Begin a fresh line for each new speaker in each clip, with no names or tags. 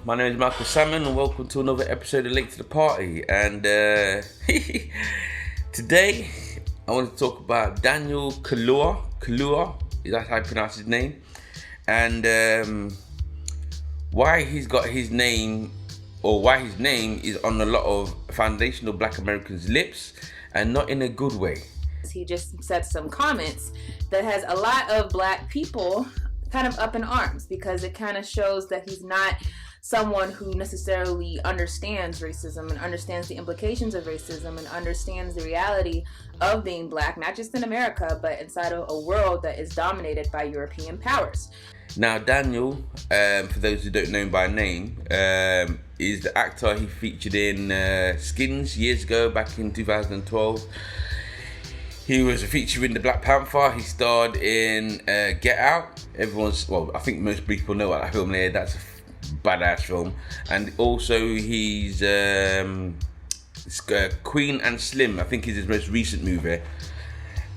my name is Michael Salmon and welcome to another episode of Late to the Party. And today I want to talk about Daniel Kaluuya, is that how I pronounce his name? And why he's got his name, or why his name is on a lot of foundational Black Americans' lips and not in a good way.
He just said some comments that has a lot of Black people kind of up in arms, because it kind of shows that he's not someone who necessarily understands racism and understands the implications of racism and understands the reality of being Black, not just in America, but inside of a world that is dominated by European powers.
Now, Daniel, for those who don't know him by name, is the actor he featured in Skins years ago, back in 2012. He was a feature in the Black Panther. He starred in Get Out. I think most people know what that film is. That's a badass film. And also he's Queen and Slim, I think is his most recent movie.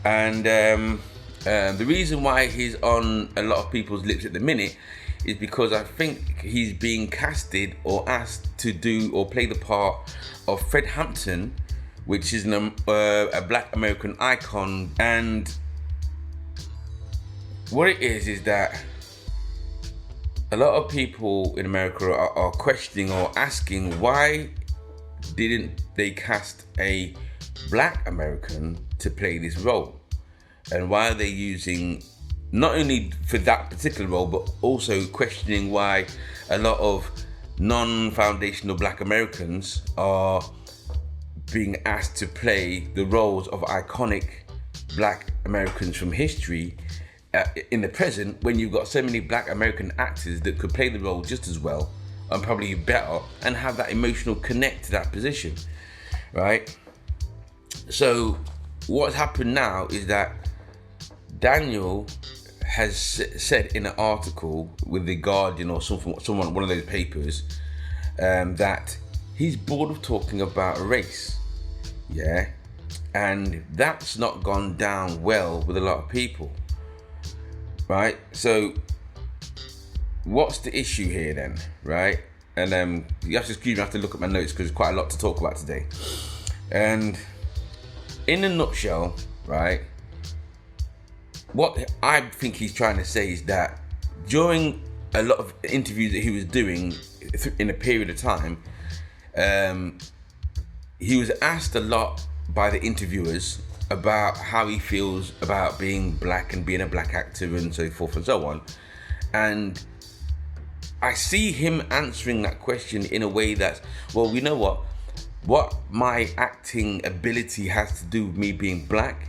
And the reason why he's on a lot of people's lips at the minute is because I think he's being casted or asked to do or play the part of Fred Hampton, which is a Black American icon. And what it is that a lot of people in America are questioning or asking, why didn't they cast a Black American to play this role? And why are they using, not only for that particular role, but also questioning why a lot of non-foundational Black Americans are being asked to play the roles of iconic Black Americans from history in the present, when you've got so many Black American actors that could play the role just as well and probably better and have that emotional connect to that position, right? So what's happened now is that Daniel has said in an article with The Guardian or someone, one of those papers, that he's bored of talking about race, yeah? And that's not gone down well with a lot of people, right? So what's the issue here then, right? And you have to excuse me, I have to look at my notes because there's quite a lot to talk about today. And in a nutshell, right, what I think he's trying to say is that during a lot of interviews that he was doing in a period of time, he was asked a lot by the interviewers about how he feels about being Black and being a Black actor and so forth and so on. And I see him answering that question in a way that's, well, you know what my acting ability has to do with me being Black,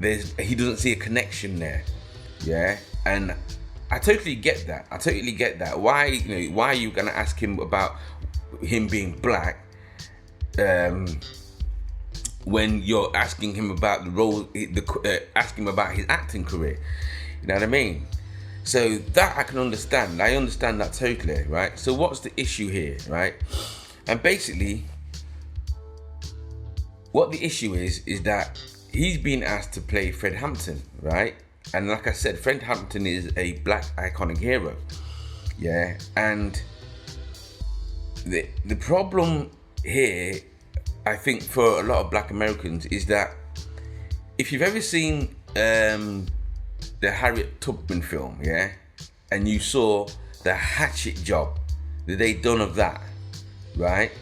he doesn't see a connection there, yeah? And I totally get that. Why are you gonna ask him about him being Black when you're asking him about the role, asking him about his acting career? You know what I mean? So that I can understand. I understand that totally, right? So what's the issue here, right? And basically, what the issue is that he's been asked to play Fred Hampton, right? And like I said, Fred Hampton is a Black iconic hero, yeah? And the problem here, I think, for a lot of Black Americans is that if you've ever seen the Harriet Tubman film, yeah, and you saw the hatchet job that they done of that, right,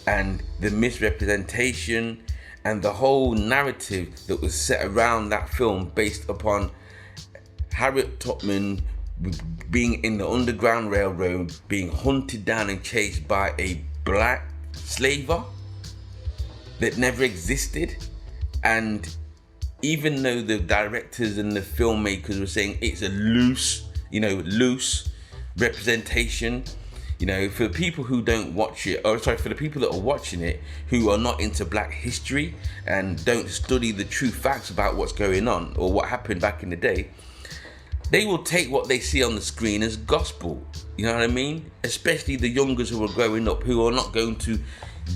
and the misrepresentation and the whole narrative that was set around that film based upon Harriet Tubman being in the Underground Railroad, being hunted down and chased by a Black slaver that never existed. And even though the directors and the filmmakers were saying it's a loose representation, for the people who don't watch it, for the people that are watching it who are not into Black history and don't study the true facts about what's going on or what happened back in the day, they will take what they see on the screen as gospel. You know what I mean? Especially the youngers who are growing up, who are not going to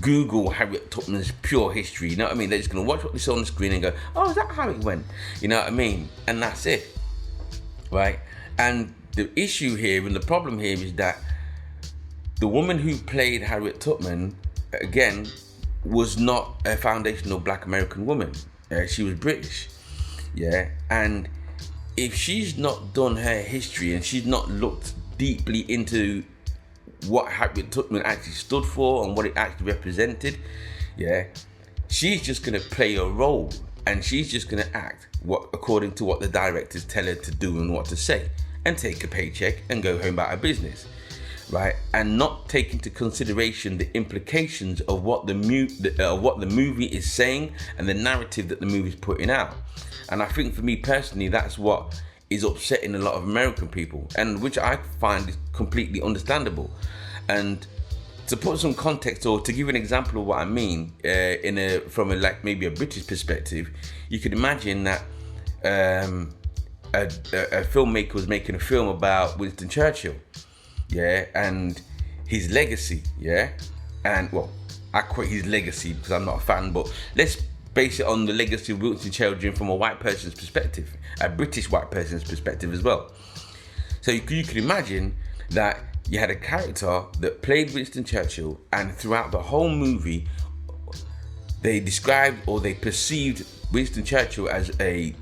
Google Harriet Tubman's pure history. You know what I mean? They're just going to watch what they saw on the screen and go, oh, is that how it went? You know what I mean? And that's it, right? And the issue here and the problem here is that the woman who played Harriet Tubman, again, was not a foundational black American woman. She was British. Yeah. And if she's not done her history and she's not looked deeply into what Harriet Tubman actually stood for and what it actually represented, yeah, she's just going to play a role and she's just going to act according to what the directors tell her to do and what to say, and take a paycheck and go home about her business, right? And not take into consideration the implications of what the movie is saying and the narrative that the movie is putting out. And I think for me personally, that's what is upsetting a lot of American people, and which I find is completely understandable. And to put some context, or to give an example of what I mean, from maybe a British perspective, you could imagine that a filmmaker was making a film about Winston Churchill, yeah, and his legacy, yeah, and well, I quote his legacy because I'm not a fan, but let's base it on the legacy of Winston Churchill from a white person's perspective, a British white person's perspective as well. So you could imagine that you had a character that played Winston Churchill, and throughout the whole movie, they described or they perceived Winston Churchill as a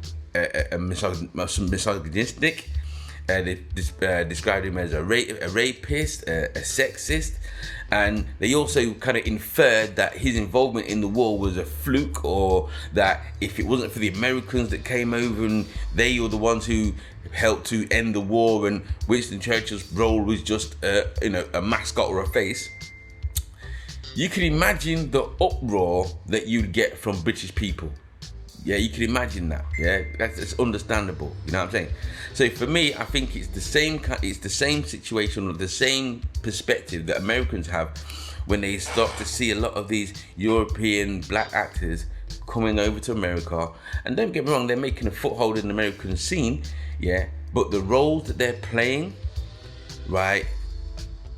misogynistic. They described him as a rapist, a sexist, and they also kind of inferred that his involvement in the war was a fluke, or that if it wasn't for the Americans that came over and they were the ones who helped to end the war, and Winston Churchill's role was just a mascot or a face. You can imagine the uproar that you'd get from British people. Yeah, you can imagine that. Yeah, that's understandable. You know what I'm saying? So for me, I think it's the same situation or the same perspective that Americans have when they start to see a lot of these European black actors coming over to America. And don't get me wrong, they're making a foothold in the American scene. Yeah, but the roles that they're playing, right,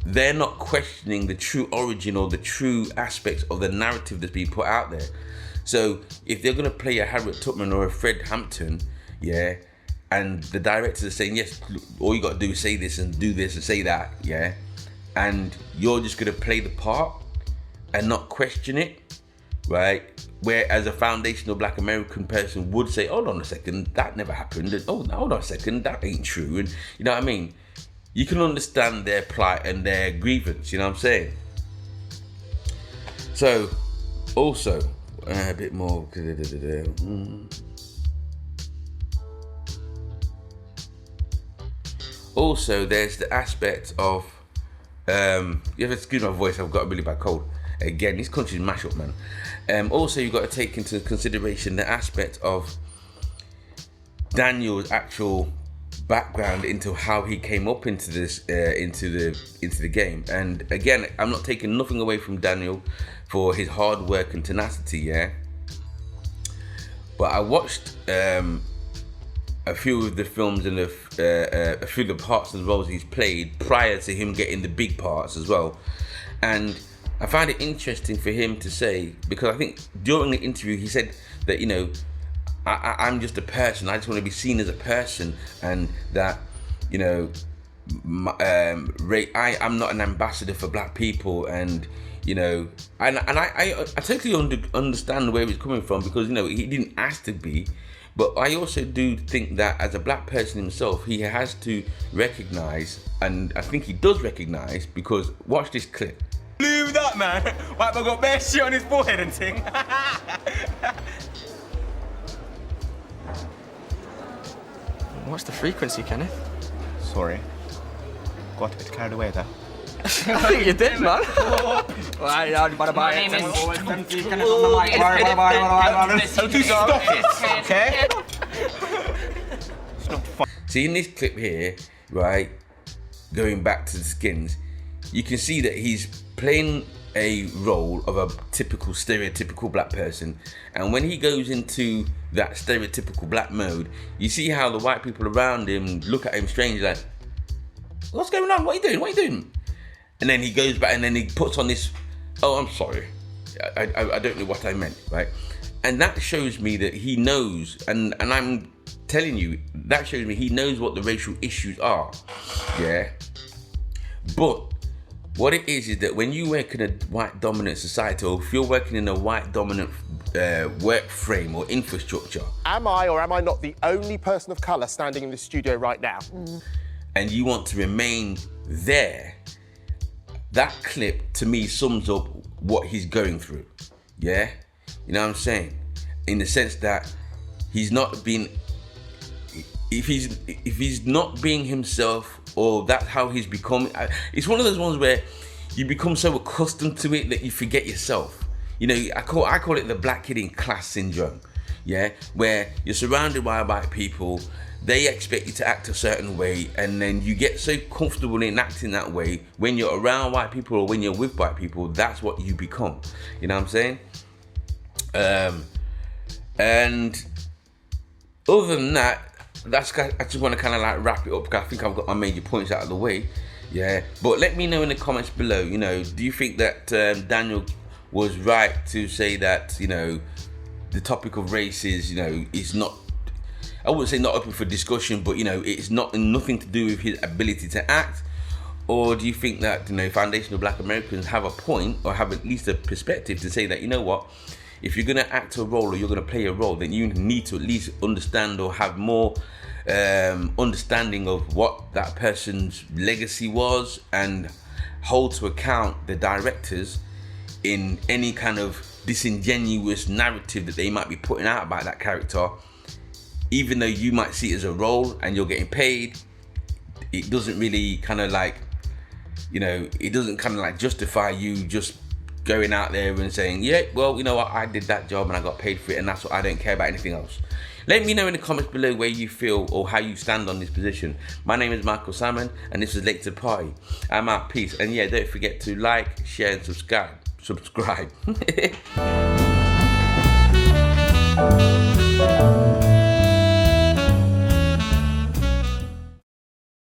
they're not questioning the true origin or the true aspects of the narrative that's being put out there. So if they're going to play a Harriet Tubman or a Fred Hampton, yeah, and the directors are saying, yes, all you got to do is say this and do this and say that, yeah, and you're just going to play the part and not question it, right? Whereas a foundational black American person would say, hold on a second, that never happened. And, oh, hold on a second, that ain't true. And you know what I mean? You can understand their plight and their grievance, you know what I'm saying? So, also, a bit more. Also, there's the aspect of, you have to excuse my voice, I've got a really bad cold. Again, this country's mash up, man. Also, you've got to take into consideration the aspect of Daniel's actual background into how he came up into this, into the game. And again, I'm not taking nothing away from Daniel for his hard work and tenacity, yeah. But I watched a few of the films and a few of the parts and roles he's played prior to him getting the big parts as well. And I found it interesting for him to say, because I think during the interview he said that, you know, I'm just a person, I just want to be seen as a person, and that, you know, I'm not an ambassador for black people, and you know, and I totally understand where he's coming from, because, you know, he didn't ask to be. But I also do think that as a black person himself, he has to recognise, and I think he does recognise, because watch this clip.
Blew that, man. White man got bare shit on his forehead and thing.
What's the frequency, Kenneth?
Sorry. Got a bit carried away there.
I think you did, man.
My name is... So do stop it, okay? It's not fun.
See, in this clip here, right, going back to the skins, you can see that he's playing a role of a typical, stereotypical black person. And when he goes into that stereotypical black mode, you see how the white people around him look at him strangely, like, what's going on? What are you doing? What are you doing? And then he goes back and then he puts on this, oh, I'm sorry. I don't know what I meant, right? And that shows me that he knows, and I'm telling you, that shows me he knows what the racial issues are, yeah? But What it is that when you work in a white dominant society, or if you're working in a white dominant work frame or infrastructure,
am I or am I not the only person of colour standing in the studio right now?
And you want to remain there, that clip to me sums up what he's going through. Yeah, you know what I'm saying? In the sense that he's not being, if he's not being himself, or that's how he's become. It's one of those ones where you become so accustomed to it that you forget yourself. You know, I call it the black kid in class syndrome. Yeah, where you're surrounded by white people, they expect you to act a certain way, and then you get so comfortable in acting that way. When you're around white people or when you're with white people, that's what you become. You know what I'm saying? And other than that, I just want to kind of like wrap it up, because I think I've got my major points out of the way. Yeah, but let me know in the comments below, you know, do you think that Daniel was right to say that, you know, the topic of race is, you know, is not, I wouldn't say not open for discussion, but, you know, it's nothing to do with his ability to act? Or do you think that, you know, foundational black Americans have a point, or have at least a perspective to say that, you know what, if you're going to act a role or you're going to play a role, then you need to at least understand or have more understanding of what that person's legacy was, and hold to account the directors in any kind of disingenuous narrative that they might be putting out about that character. Even though you might see it as a role and you're getting paid, it doesn't really kind of like, you know, it doesn't kind of like justify you just going out there and saying, yeah, well, you know what, I did that job and I got paid for it, and that's what, I don't care about anything else. Let me know in the comments below where you feel or how you stand on this position. My name is Michael Salmon, and this is Late to the Party. I'm out, peace. And yeah, don't forget to like, share and subscribe.